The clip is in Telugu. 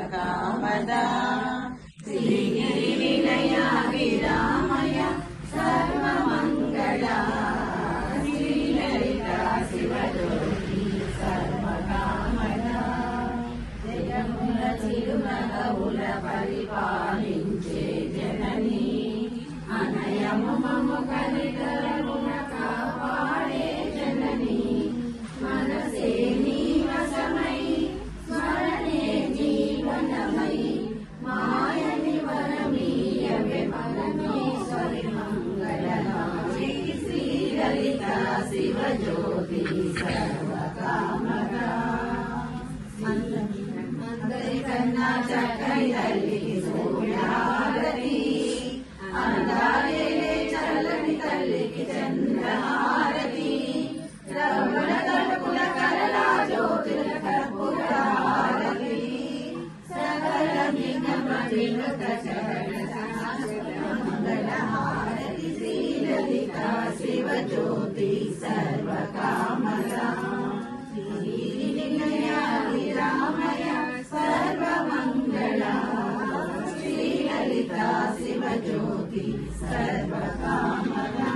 सर्वकामदा श्रीगिरि विनय विरामय सर्वमङ्गला श्रीललिता शिवज्योति सर्वकामदा जयमुल चिरुनगौल परिपालिंचे जननी అనయము మము కలిగలమున కాపాడే జనని మనసే నీ వశమై స్మరణే జీవనమై మాయని వరమీయవే పరమేశ్వరి మంగళనాథి శ్రీ లలిత శివజ్యోతి సర్వకామదా అందరికన్నా చక్కని తల్లికి సూర్యారతి అందాలే చల్లని తల్లికి చంద్రహారతి రమణ తడుపుల కరళా జ్యోతుల కర్పూరహారతి సకల విఘ్నమృత చరణ మంగళహారతి శ్రీ లలిత శివజ్యోతి సర్వకామదా శ్రీ వినయ విరామయ సర్వమంగళా శ్రీ లలిత శివజ్యోతి सर्वकामदा।